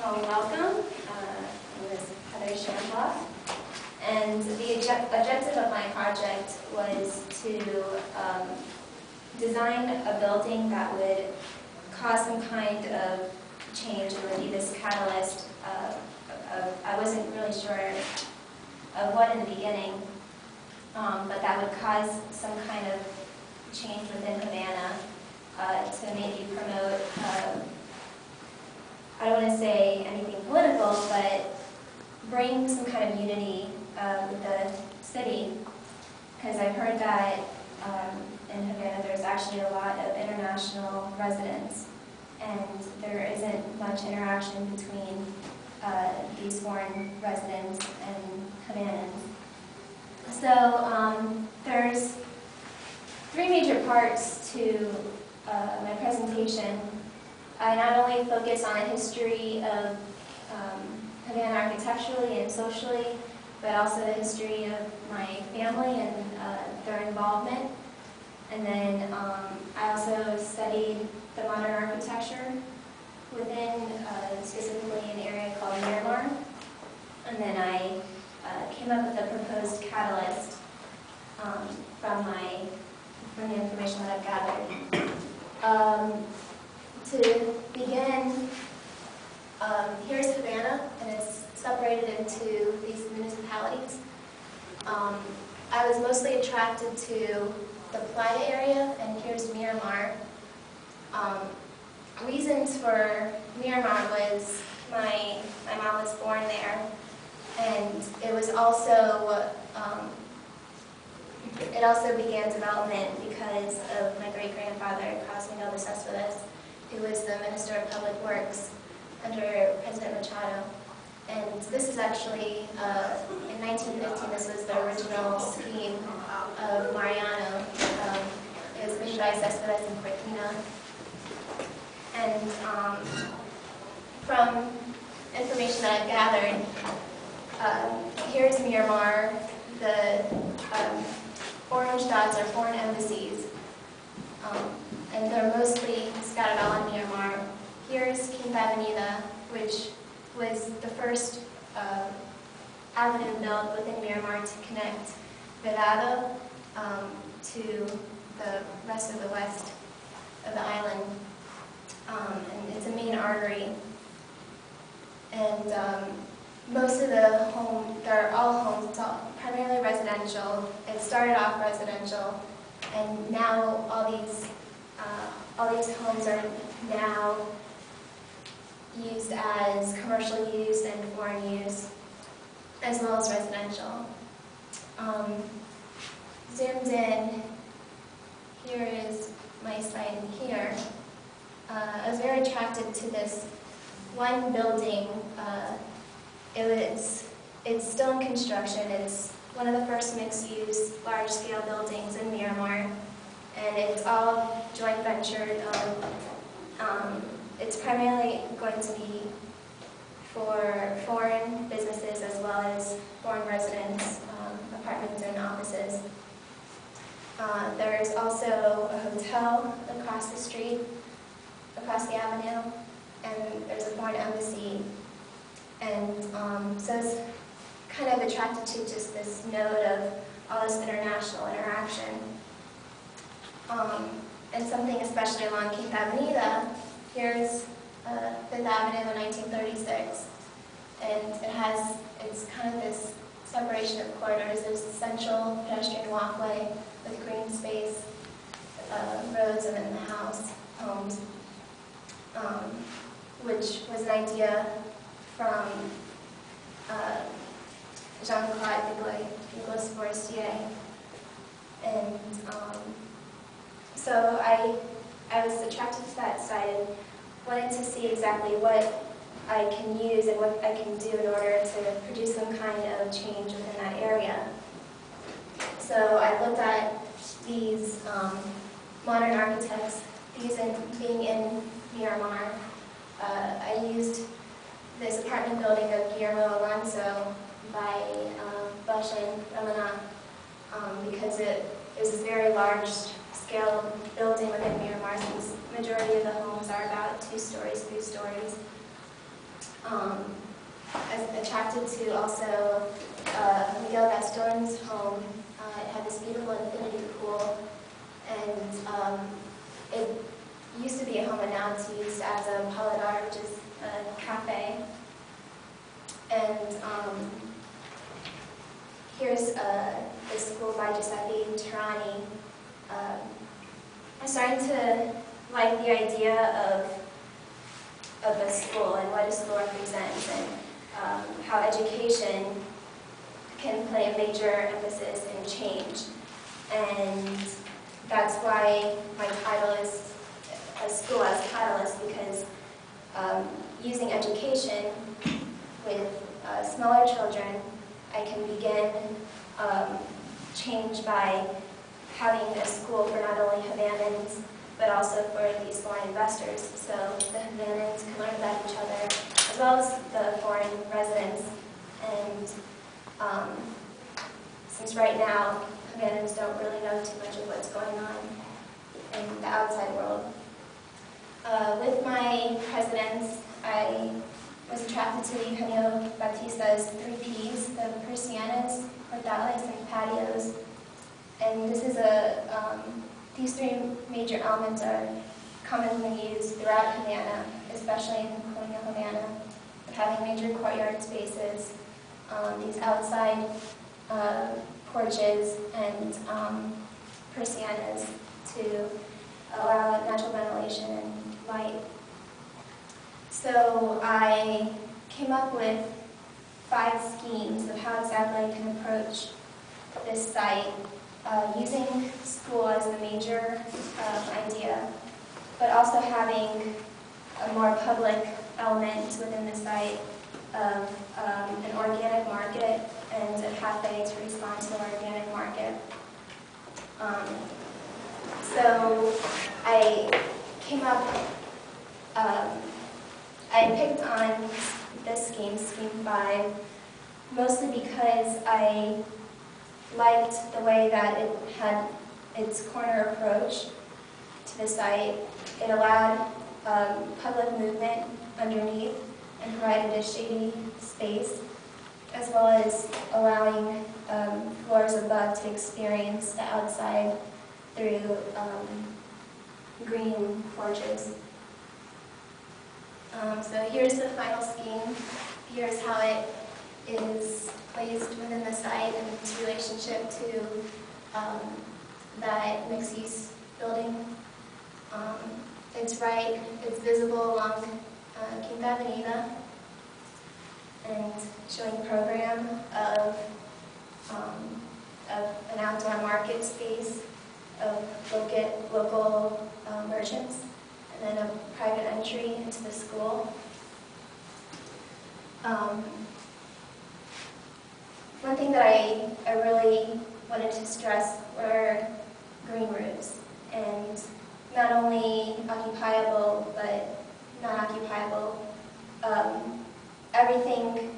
home welcome. My name is Heather Shamrock, and the objective of my project was to design a building that would cause some kind of change and would be this catalyst I wasn't really sure of what in the beginning, but that would cause some kind of change within Havana to maybe promote, I don't want to say anything political, but bring some kind of unity with the city, because I've heard that in Havana there's actually a lot of international residents, and there isn't much interaction between these foreign residents and Havanans. So there's three major parts to my presentation. I not only focus on the history of Havana architecturally and socially, but also the history of my family and their involvement. And then I also studied the modern architecture within specifically an area called Miramar. And then I came up with a proposed catalyst from the information that I've gathered. To begin, here's Havana, and it's separated into these municipalities. I was mostly attracted to the Playa area, and here's Miramar. Reasons for Miramar was my mom was born there, and it was also it also began development because of my great-grandfather, Cosme de Cespedes, who was the Minister of Public Works under President Machado. And this is actually, in 1915, this was the original scheme of Mariano. It was made by Cespedes and Cortina. And from information that I've gathered, here's Miramar. The orange dots are foreign embassies, and they're mostly scattered all in Miramar. Here's Quinta Avenida, which was the first avenue built within Miramar to connect Vedado to the rest of the west of the island. And it's a main artery. And most of the homes, they're all homes, it's all primarily residential. It started off residential, and now all these homes are now used as commercial use and foreign use, as well as residential. Zoomed in, here is my site here. I was very attracted to this one building. It's still in construction. It's one of the first mixed-use, large-scale buildings in Miramar, and it's all joint ventured. It's primarily going to be for foreign businesses as well as foreign residents, apartments and offices. There's also a hotel across the street, across the avenue, and there's a foreign embassy. And so I was kind of attracted to just this note of all this international interaction. And something especially along Quinta Avenida, here's Fifth Avenue in 1936. And it's kind of this separation of corridors. There's a central pedestrian walkway with green space, roads, and then the homes, which was an idea from Jean-Claude Nicolas Forestier. And so I was attracted to that site and wanted to see exactly what I can use and what I can do in order to produce some kind of change within that area. So I looked at these modern architects, being in Miramar. I used this apartment building of Guillermo Alonso by Bush and Ramana because it was this very large-scale building within Miramar, since the majority of the homes are about 2 stories, 3 stories. attracted to also Miguel Gaston's home. It had this beautiful infinity pool, and it used to be a home, and now it's used as a paladar, which is a cafe. And here's the school by Giuseppe Tirani. I'm starting to like the idea of a school and what a school represents, and how education can play a major emphasis in change. And that's why my title is A School as Catalyst, because using education with smaller children, I can begin change by having a school for not only Havannans, but also for these foreign investors. So the Havannans can learn about each other, as well as the foreign residents. And since right now, Havannans don't really know too much of what's going on in the outside world. With my presidents, I was attracted to Eugenio Batista's 3 Ps, the persianas, portales, and patios. And this is these 3 major elements are commonly used throughout Havana, especially in colonial Havana, of having major courtyard spaces, these outside porches, and persianas to allow natural ventilation and light. So I came up with 5 schemes of how exactly I can approach this site, using school as the major idea, but also having a more public element within the site of an organic market and a cafe to respond to the organic market. So I came up, I picked on this scheme, Scheme 5, mostly because I liked the way that it had its corner approach to the site. It allowed public movement underneath and provided a shady space, as well as allowing floors above to experience the outside through green porches. So here's the final scheme. Here's how it is placed within the site in its relationship to that mixed-use building. It's visible along Quinta Avenida, and showing a program of an outdoor market space of local merchants, and then a private entry into the school. One thing that I really wanted to stress were green roofs, and not only occupiable, but non-occupiable. Everything,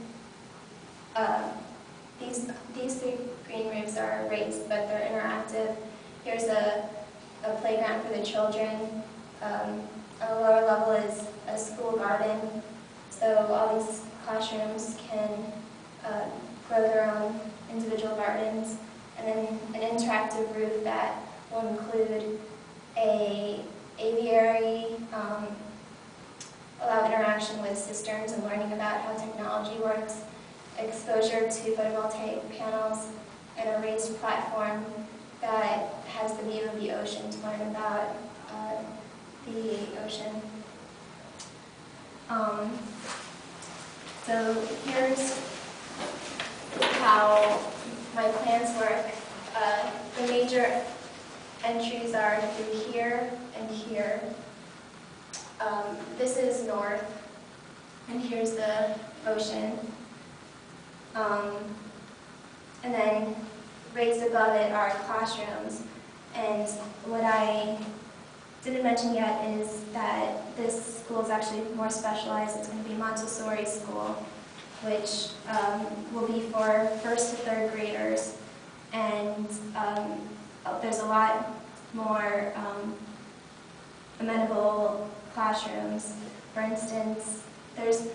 these 3 green roofs are raised, but they're interactive. Here's a playground for the children. On the lower level is a school garden, so all these classrooms can grow their own individual gardens, and then an interactive roof that will include a aviary, allow interaction with cisterns and learning about how technology works, exposure to photovoltaic panels, and a raised platform that has the view of the ocean to learn about the ocean. So here's how my plans work. The major entries are through here and here. This is north, and here's the ocean. And then raised above it are classrooms. And what I didn't mention yet is that this school is actually more specialized. It's going to be Montessori school, which will be for 1st to 3rd graders. And there's a lot more amenable classrooms. For instance, there's